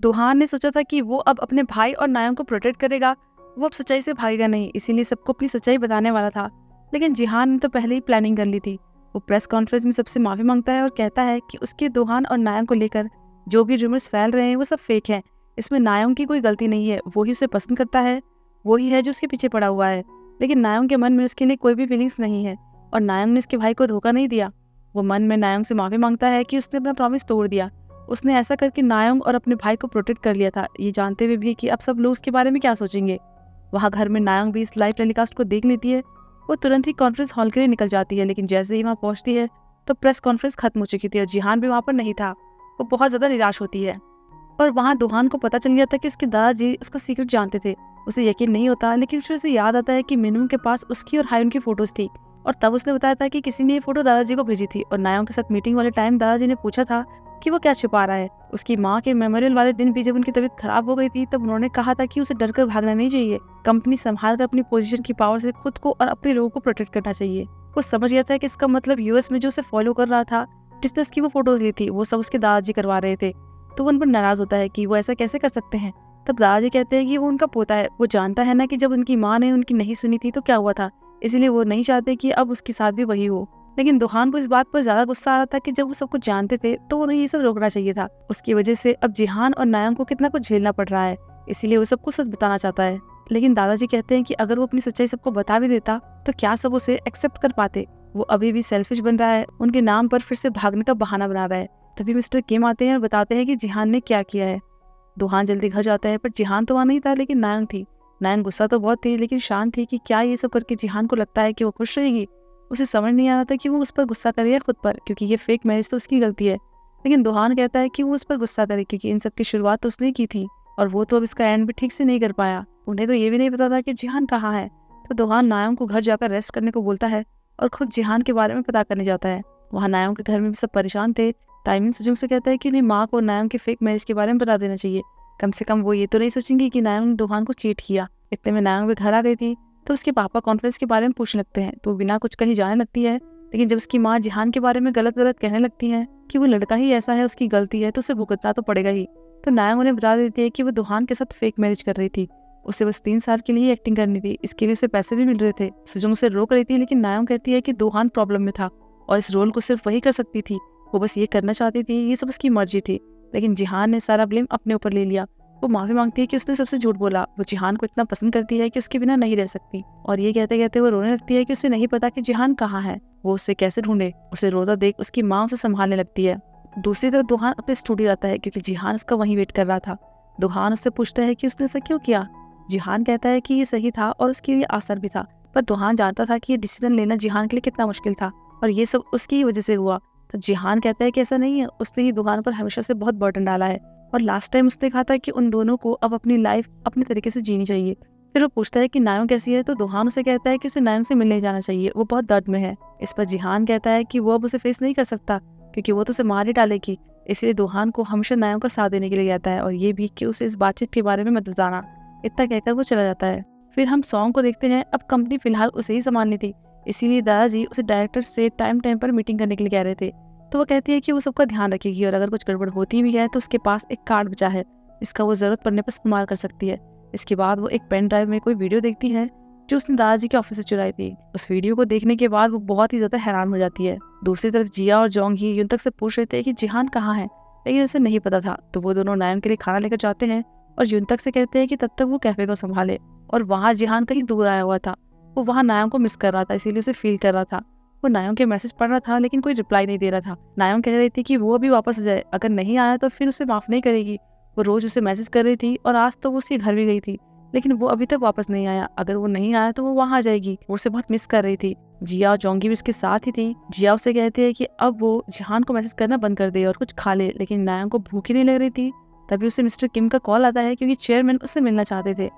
दोहान ने सोचा था कि वो अब अपने भाई और नायंग को प्रोटेक्ट करेगा, वो अब सच्चाई से भागेगा नहीं, इसीलिए सबको अपनी सच्चाई बताने वाला था। लेकिन जिहान ने तो पहले ही प्लानिंग कर ली थी। वो प्रेस कॉन्फ्रेंस में सबसे माफी मांगता है और कहता है कि उसके दोहान और नायंग को लेकर जो भी रूमर्स फैल रहे हैं वो सब फेक है। इसमें नायंग की कोई गलती नहीं है, वो ही उसे पसंद करता है, वो ही है जो उसके पीछे पड़ा हुआ है। लेकिन नायंग के मन में उसके लिए कोई भी फीलिंग्स नहीं है और नायंग ने उसके भाई को धोखा नहीं दिया। वो मन में नायंग से माफी मांगता है कि उसने अपना प्रॉमिस तोड़ दिया। उसने ऐसा करके नायंग और अपने भाई को प्रोटेक्ट कर लिया था, ये जानते हुए भी कि अब सब लोग उसके बारे में क्या सोचेंगे। वहाँ घर में नायंग भी इस लाइव टेलीकास्ट को देख लेती है। वो तुरंत ही कॉन्फ्रेंस हॉल के लिए निकल जाती है, लेकिन जैसे ही वहाँ पहुंचती है तो प्रेस कॉन्फ्रेंस खत्म हो चुकी थी और जिहान भी वहाँ पर नहीं था। वो बहुत ज्यादा निराश होती है और वहाँ दोहान को पता चल गया था कि उसके दादाजी उसका सीक्रेट जानते थे। उसे यकीन नहीं होता, लेकिन फिर उसे याद आता है कि मिनू के पास उसकी और हायुन की फोटोज थी और तब उसने बताया था कि किसी ने ये फोटो दादाजी को भेजी थी और नायंग के साथ मीटिंग वाले टाइम दादाजी ने पूछा था कि वो क्या छुपा रहा है। उसकी माँ के मेमोरियल वाले दिन भी जब उनकी तबीयत खराब हो गई थी तब उन्होंने कहा था कि उसे डरकर भागना नहीं चाहिए, कंपनी संभाल कर अपनी पोजीशन की पावर से खुद को और अपने लोगों को प्रोटेक्ट करना चाहिए। वो समझ गया था कि इसका मतलब यूएस में जो उसे फॉलो कर रहा था, जिसने उसकी वो फोटोज ली थी, वो सब उसके दादाजी करवा रहे थे। तो वो उन पर नाराज होता है कि वो ऐसा कैसे कर सकते हैं। तब दादाजी कहते हैं कि वो उनका पोता है, वो जानता है ना कि जब उनकी माँ ने उनकी नहीं सुनी थी तो क्या हुआ था, इसीलिए वो नहीं चाहते कि अब उसके साथ भी वही हो। लेकिन दोहान को इस बात पर ज्यादा गुस्सा आ रहा था कि जब वो सब कुछ जानते थे तो उन्हें ये सब रोकना चाहिए था। उसकी वजह से अब जिहान और नायंग को कितना कुछ झेलना पड़ रहा है, इसीलिए वो सबको सच बताना चाहता है। लेकिन दादाजी कहते हैं कि अगर वो अपनी सच्चाई सबको बता भी देता तो क्या सब उसे एक्सेप्ट कर पाते। वो अभी भी सेल्फिश बन रहा है, उनके नाम पर फिर से भागने का बहाना बना रहा है। तभी मिस्टर किम आते हैं और बताते हैं कि जिहान ने क्या किया है। दोहान जल्दी घर जाता है, पर जिहान तो वहाँ नहीं था, लेकिन नायंग थी। नायंग गुस्सा तो बहुत थी, लेकिन शांत थी कि क्या ये सब करके जिहान को लगता है कि वो खुश रहेगी। उसे समझ नहीं आ रहा था कि वो उस पर गुस्सा करे या खुद पर, क्योंकि ये फेक मैरिज तो उसकी गलती है। लेकिन दोहान कहता है कि वो उस पर गुस्सा करे क्योंकि इन सब की शुरुआत तो उसने की थी और वो तो अब इसका एंड भी ठीक से नहीं कर पाया। उन्हें तो ये भी नहीं पता था कि जिहान कहाँ है। तो दोहान नायंग को घर जाकर रेस्ट करने को बोलता है और खुद जिहान के बारे में पता करने जाता है। वहाँ नायंग के घर में भी सब परेशान थे। ताइमिन सुजुंग से कहता है कि उन्हें माँ को नायंग के फेक मैरिज के बारे में बता देना चाहिए, कम से कम वो ये तो नहीं सोचेंगे कि नायंग ने दोहान को चीट किया। इतने में नायंग भी घर आ गई थी तो उसके पापा कॉन्फ्रेंस के बारे में पूछने लगते हैं, तो बिना कुछ कहीं जाने लगती है। लेकिन जब उसकी माँ जिहान के बारे में गलत गलत कहने लगती है कि वो लड़का ही ऐसा है, उसकी गलती है तो उसे भुगतना तो पड़ेगा ही, तो नायंग उन्हें बता देती है कि वो दोहान के साथ फेक मैरिज कर रही थी। उसे बस 3 साल के लिए एक्टिंग करनी थी, इसके लिए उसे पैसे भी मिल रहे थे। सुजुंग उसे रोक रही थी, लेकिन नायंग कहती है कि दोहान प्रॉब्लम में था और इस रोल को सिर्फ वही कर सकती थी, वो बस ये करना चाहती थी, ये सब उसकी मर्जी थी। लेकिन जिहान ने सारा ब्लेम अपने ऊपर ले लिया। वो माफी मांगती है कि उसने सबसे झूठ बोला, वो जिहान को इतना पसंद करती है कि उसके बिना नहीं रह सकती। और ये कहते कहते वो रोने लगती है कि उसे नहीं पता कि जिहान कहाँ है, वो उसे कैसे ढूंढे। उसे रोता देख उसकी माँ उसे संभालने लगती है। दूसरी तरफ दोहान अपने स्टूडियो आता है क्योंकि जिहान उसका वहीं वेट कर रहा था। दोहान उससे पूछता है कि उसने ऐसा क्यों किया। जिहान कहता है कि ये सही था और उसके लिए आसान भी था, पर दोहान जानता था कि ये डिसीजन लेना जिहान के लिए कितना मुश्किल था और ये सब उसकी ही वजह से हुआ। तो जिहान कहता है कि ऐसा नहीं है, उसने ही दोहान पर हमेशा से बहुत बर्डन डाला है और लास्ट टाइम उसने कहा था कि उन दोनों को अब अपनी लाइफ अपने तरीके से जीनी चाहिए। फिर वो पूछता है कि नायंग कैसी है, तो दोहान उसे कहता है कि उसे नायंग से मिलने जाना चाहिए, वो बहुत दर्द में है। इस पर जिहान कहता है कि वो अब उसे फेस नहीं कर सकता क्योंकि वो तो उसे मार ही डालेगी, इसलिए दोहान को हमेशा नायंग का साथ देने के लिए कहता है और ये भी कि उसे इस बातचीत के बारे में मत बताना। इतना कहकर वो चला जाता है। फिर हम सॉन्ग को देखते हैं। अब कंपनी फिलहाल उसे ही संभालनी थी, इसीलिए दादाजी उसे डायरेक्टर से टाइम पर मीटिंग करने के लिए कह रहे थे। तो वो कहती है कि वो सबका ध्यान रखेगी और अगर कुछ गड़बड़ होती भी है तो उसके पास एक कार्ड बचा है जिसका वो जरूरत पड़ने पर इस्तेमाल कर सकती है। इसके बाद वो एक पेन ड्राइव में कोई वीडियो देखती है जो उसने दादाजी के ऑफिस से चुराई थी। उस वीडियो को देखने के बाद वो बहुत ही ज्यादा हैरान हो जाती है। दूसरी तरफ जिया और जोंग ही युनतक से पूछ रहे थे कि जिहान कहाँ है, लेकिन उसे नहीं पता था। तो वो दोनों नायंग के लिए खाना लेकर जाते हैं और युनतक से कहते हैं कि तब तक वो कैफे को संभाले। और वहाँ जिहान कहीं दूर आया हुआ था, वो वहाँ नायंग को मिस कर रहा था, इसीलिए उसे फील कर रहा था। वो नायंग के मैसेज पढ़ रहा था लेकिन कोई रिप्लाई नहीं दे रहा था। नायंग कह रही थी कि वो अभी वापस आ जाए, अगर नहीं आया तो फिर उसे माफ नहीं करेगी। वो रोज उसे मैसेज कर रही थी और आज तो वो उसके घर भी गई थी, लेकिन वो अभी तक वापस नहीं आया। अगर वो नहीं आया तो वो वहाँ जाएगी, वो उसे बहुत मिस कर रही थी। जिया और जोंगी भी उसके साथ ही थी। जिया उसे कहती है कि अब वो जिहान को मैसेज करना बंद कर दे और कुछ खा ले, लेकिन नायंग को भूख ही नहीं लग रही थी। तभी उसे मिस्टर किम का कॉल आता है क्योंकि चेयरमैन उससे मिलना चाहते थे।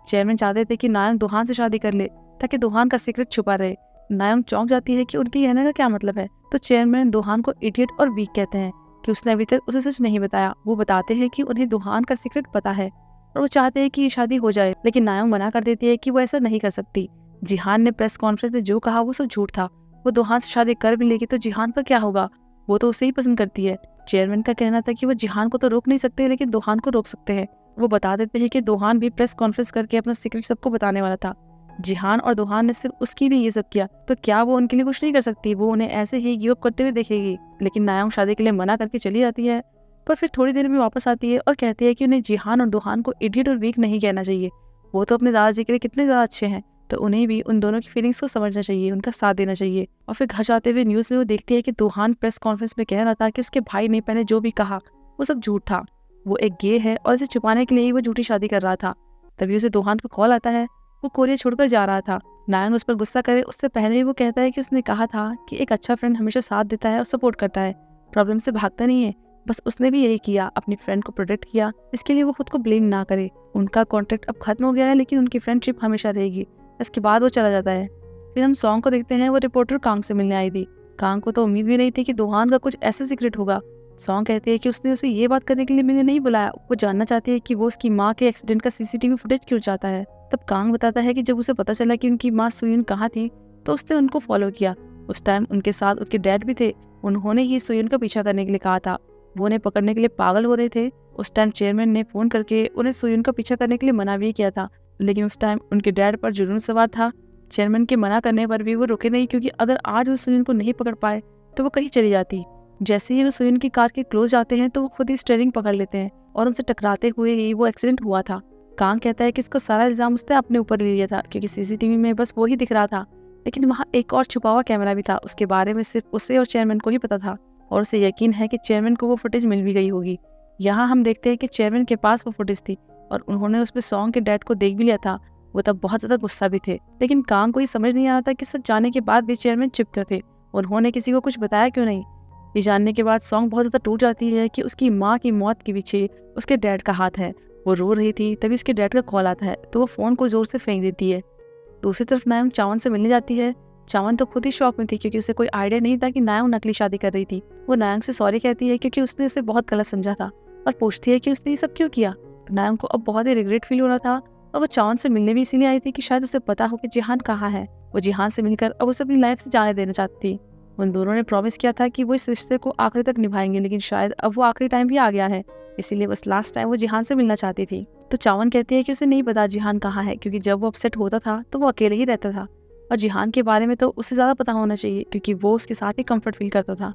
चेयरमैन चाहते थे कि नायंग दोहान से शादी कर ले ताकि दोहान का सीक्रेट छुपा रहे। नायंग चौंक जाती है कि उनके कहने का क्या मतलब है। तो चेयरमैन दोहान को इडियट और वीक कहते हैं कि उसने अभी तक उसे सच नहीं बताया। वो बताते हैं कि उन्हें दोहान का सीक्रेट पता है और वो चाहते हैं कि ये शादी हो जाए, लेकिन नायंग मना कर देती है कि वो ऐसा नहीं कर सकती। जिहान ने प्रेस कॉन्फ्रेंस में जो कहा वो सब झूठ था। वो दोहान से शादी कर भी लेगी तो जिहान का क्या होगा, वो तो उसे ही पसंद करती है। चेयरमैन का कहना था कि वो जिहान को तो रोक नहीं सकते लेकिन दोहान को रोक सकते हैं। वो बता देते हैं कि दोहान भी प्रेस कॉन्फ्रेंस करके अपना सीक्रेट सबको बताने वाला था। जिहान और दोहान ने सिर्फ उसके लिए ये सब किया, तो क्या वो उनके लिए कुछ नहीं कर सकती? वो उन्हें ऐसे ही गिव अप करते हुए देखेगी। लेकिन नायोंग शादी के लिए मना करके चली जाती है, पर फिर थोड़ी देर में वापस आती है और कहती है कि उन्हें जिहान और दोहान को इडियट और वीक नहीं कहना चाहिए। वो तो अपने दादाजी के लिए कितने ज़्यादा अच्छे हैं, तो उन्हें भी उन दोनों की फीलिंग्स को समझना चाहिए, उनका साथ देना चाहिए। और फिर घर जाते हुए न्यूज़ में वो देखती है कि दोहान प्रेस कॉन्फ्रेंस में कह रहा था कि उसके भाई ने पहले जो भी कहा वो सब झूठ था, वो एक गे है और इसे छुपाने के लिए ही वो झूठी शादी कर रहा था। तभी उसे दोहान को कॉल आता है, वो कोरिया छोड़कर जा रहा था। नायंग उस पर गुस्सा करे उससे पहले ही वो कहता है कि उसने कहा था कि एक अच्छा फ्रेंड हमेशा साथ देता है और सपोर्ट करता है, प्रॉब्लम से भागता नहीं है। बस उसने भी यही किया, अपनी फ्रेंड को प्रोटेक्ट किया, इसके लिए वो खुद को ब्लेम ना करे। उनका कॉन्ट्रैक्ट अब खत्म हो गया है लेकिन उनकी फ्रेंडशिप हमेशा रहेगी। इसके बाद वो चला जाता है। फिर हम सॉन्ग को देखते हैं, वो रिपोर्टर कांग से मिलने आई थी। कांग को तो उम्मीद भी नहीं थी कि दोहान का कुछ ऐसा सीक्रेट होगा। सॉन्ग कहती है कि उसने उसे ये बात करने के लिए मैंने नहीं बुलाया, वो जानना चाहती है कि वो उसकी माँ के एक्सीडेंट का सीसीटीवी फुटेज क्यों चाहता है। तब कांग बताता है कि जब उसे पता चला कि उनकी माँ सुयुन कहाँ थी तो उसने उनको फॉलो किया। उस टाइम उनके साथ उनके डैड भी थे, उन्होंने ही सुयुन का पीछा करने के लिए कहा था। वो उन्हें पकड़ने के लिए पागल हो रहे थे। उस टाइम चेयरमैन ने फोन करके उन्हें सुयुन का पीछा करने के लिए मना भी किया था, लेकिन उस टाइम उनके डैड पर जुनून सवार था। चेयरमैन के मना करने पर भी वो रुके नहीं, क्योंकि अगर आज वो सुयुन को नहीं पकड़ पाए तो वो कहीं चली जाती। जैसे ही वो सुयुन की कार के क्लोज आते हैं तो वो खुद ही स्टीयरिंग पकड़ लेते हैं और उनसे टकराते हुए ही वो एक्सीडेंट हुआ था। कांग कहता है कि इसका सारा इल्जाम उसने अपने ऊपर ले लिया था, क्योंकि सीसीटीवी में बस वो ही दिख रहा था, लेकिन वहाँ एक और छुपा हुआ कैमरा भी था। उसके बारे में सिर्फ उसे और चेयरमैन को ही पता था और उसे यकीन है कि चेयरमैन को वो फुटेज मिल भी गई होगी। यहाँ हम देखते हैं कि चेयरमैन के पास वो फुटेज थी और उन्होंने उसमें सॉन्ग के डैड को देख भी लिया था। वो तब बहुत ज्यादा गुस्सा भी थे, लेकिन कांग को ये समझ नहीं आ रहा था कि सच जाने के बाद भी चेयरमैन चुप क्यों थे, उन्होंने किसी को कुछ बताया क्यों नहीं। ये जानने के बाद सॉन्ग बहुत ज्यादा टूट जाती है कि उसकी माँ की मौत के पीछे उसके डैड का हाथ है। वो रो रही थी, तभी उसके डैड का कॉल आता है तो वो फोन को जोर से फेंक देती है। दूसरी तरफ नायोंग चावन से मिलने जाती है। चावन तो खुद ही शॉक में थी, क्योंकि उसे कोई आइडिया नहीं था कि नायोंग नकली शादी कर रही थी। वो नायोंग से सॉरी कहती है क्योंकि उसने उसे बहुत गलत समझा था और पूछती है कि उसने ये सब क्यों किया। नायोंग को अब बहुत ही रिग्रेट फील हो रहा था और वो चावन से मिलने भी इसीलिए आई थी कि शायद उसे पता हो कि जिहान कहाँ है। वो जिहान से मिलकर अब उसे अपनी लाइफ से जाने देना चाहती थी। उन दोनों ने प्रॉमिस किया था कि वो इस रिश्ते को आखिरी तक निभाएंगे, लेकिन शायद अब वो आखिरी टाइम भी आ गया है, इसीलिए बस लास्ट टाइम वो जिहान से मिलना चाहती थी। तो चावन कहती है कि उसे नहीं पता जिहान कहाँ है, क्योंकि जब वो अपसेट होता था तो वो अकेले ही रहता था और जिहान के बारे में तो उसे ज्यादा पता होना चाहिए, क्योंकि वो उसके साथ ही कंफर्ट फील करता था।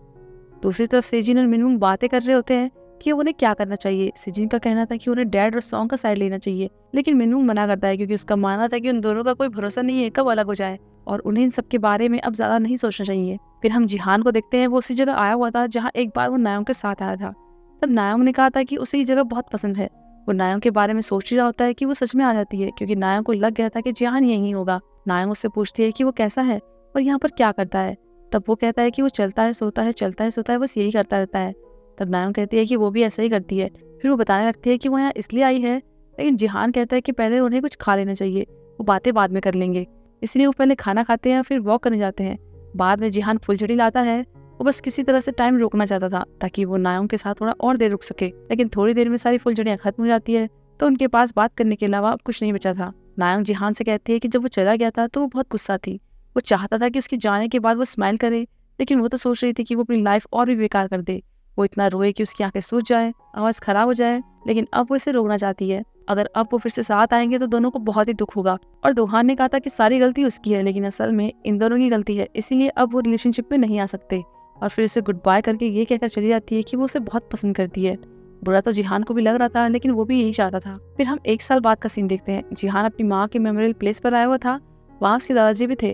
दूसरी तरफ सेजिन और मिनमुंग बातें कर रहे होते हैं कि उन्हें क्या करना चाहिए। सेजिन का कहना था कि उन्हें डैड और सॉन्ग का साइड लेना चाहिए, लेकिन मिनमुंग मना करता है, क्योंकि उसका मानना था कि उन दोनों का कोई भरोसा नहीं है कब अलग हो जाए और उन्हें इन सब के बारे में अब ज्यादा नहीं सोचना चाहिए। फिर हम जिहान को देखते हैं, वो उसी जगह आया हुआ था जहाँ एक बार वो नायोंग के साथ आया था। तब नायोंग ने कहा था कि उसे ये जगह बहुत पसंद है। वो नायोंग के बारे में सोच ही रहा होता है कि वो सच में आ जाती है, क्योंकि नायोंग को लग गया था कि जिहान यहीं होगा। नायोंग उससे पूछती है कि वो कैसा है और यहाँ पर क्या करता है। तब वो कहता है कि वो चलता है सोता है, चलता है सोता है, बस यही करता रहता है। तब नायोंग कहती है कि वो भी ऐसा ही करती है। फिर वो बताने लगती है कि वो यहाँ इसलिए आई है, लेकिन जिहान कहता है कि पहले उन्हें कुछ खा लेना चाहिए, वो बातें बाद में कर लेंगे। इसलिए वो पहले खाना खाते हैं, फिर वॉक करने जाते हैं। बाद में जिहान फुलझड़ी लाता है। वो बस किसी तरह से टाइम रोकना चाहता था ताकि वो नायोंग के साथ थोड़ा और देर रुक सके, लेकिन थोड़ी देर में सारी फुलझड़ियाँ खत्म हो जाती है, तो उनके पास बात करने के अलावा अब कुछ नहीं बचा था। नायोंग जिहान से कहती है कि जब वो चला गया था तो वो बहुत गुस्सा थी। वो चाहता था कि उसके जाने के बाद वो स्माइल करे, लेकिन वो तो सोच रही थी कि वो अपनी लाइफ और भी बेकार कर दे। वो इतना रोए कि उसकी आंखें सूज जाए, आवाज खराब हो जाए, लेकिन अब वो इसे रोकना चाहती है। अगर अब वो फिर से साथ आएंगे तो दोनों को बहुत ही दुख होगा। और दोहान ने कहा था कि सारी गलती उसकी है, लेकिन असल में इन दोनों की गलती है, इसीलिए अब वो रिलेशनशिप में नहीं आ सकते। और फिर उसे गुड बाय करके ये कहकर चली जाती है कि वो उसे बहुत पसंद करती है। बुरा तो जिहान को भी लग रहा था, लेकिन वो भी यही चाहता था। फिर हम एक साल बाद का सीन देखते हैं। जिहान अपनी माँ के मेमोरियल प्लेस पर आया हुआ था, वहाँ उसके दादाजी भी थे।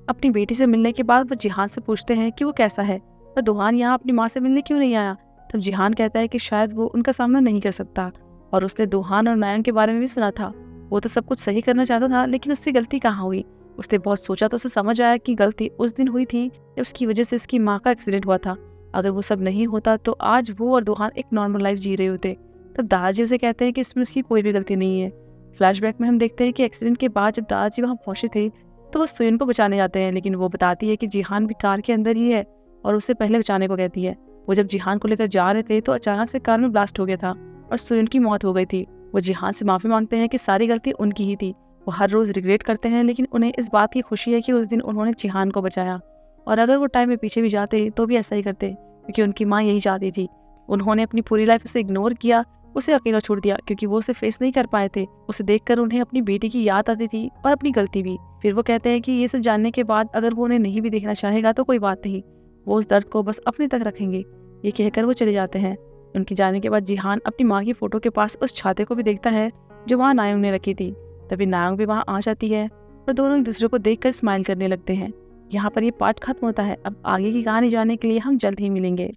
अपनी बेटी से मिलने के बाद वो जिहान से पूछते हैं कि वो कैसा है और दोहान यहाँ अपनी माँ से मिलने क्यों नहीं आया। तब जिहान कहता है कि शायद वो उनका सामना नहीं कर सकता और उसने दोहान और नायोंग के बारे में भी सुना था। वो तो सब कुछ सही करना चाहता था, लेकिन उससे गलती कहाँ हुई। उसने बहुत सोचा तो उसे समझ आया कि गलती उस दिन हुई थी जब उसकी वजह से उसकी माँ का एक्सीडेंट हुआ था। अगर वो सब नहीं होता तो आज वो और दोहान एक नॉर्मल लाइफ जी रहे होते। तब दादाजी उसे कहते हैं कि इसमें उसकी कोई भी गलती नहीं है। फ्लैशबैक में हम देखते हैं कि एक्सीडेंट के बाद जब दादाजी वहाँ पहुंचे थे तो वो सुयुन को बचाने जाते हैं, लेकिन वो बताती है कि जिहान भी कार के अंदर ही है और उसे पहले बचाने को कहती है। वो जब जिहान को लेकर जा रहे थे तो अचानक से कार में ब्लास्ट हो गया था और सुयुन की मौत हो गई थी। वो जिहान से माफी मांगते हैं कि सारी गलती उनकी ही थी। वो हर रोज रिग्रेट करते हैं, लेकिन उन्हें इस बात की खुशी है कि उस दिन उन्होंने जिहान को बचाया, और अगर वो टाइम में पीछे भी जाते तो भी ऐसा ही करते, क्योंकि उनकी माँ यही चाहती थी। उन्होंने अपनी पूरी लाइफ उसे इग्नोर किया, उसे अकेला छोड़ दिया क्योंकि वो उसे फेस नहीं कर पाए थे। उसे देखकर उन्हें अपनी बेटी की याद आती थी और अपनी गलती भी। फिर वो कहते हैं कि ये सब जानने के बाद अगर वो उन्हें नहीं भी देखना चाहेगा तो कोई बात नहीं, वो उस दर्द को बस अपने तक रखेंगे। ये कहकर वो चले जाते हैं। उनके जाने के बाद जिहान अपनी माँ की फोटो के पास उस छाते को भी देखता है जो वहाँ नायोंग ने रखी थी। तभी नायोंग भी वहाँ आ जाती है और दोनों एक दूसरे को देखकर स्माइल करने लगते हैं। यहाँ पर ये पार्ट खत्म होता है। अब आगे की कहानी जानने के लिए हम जल्द ही मिलेंगे।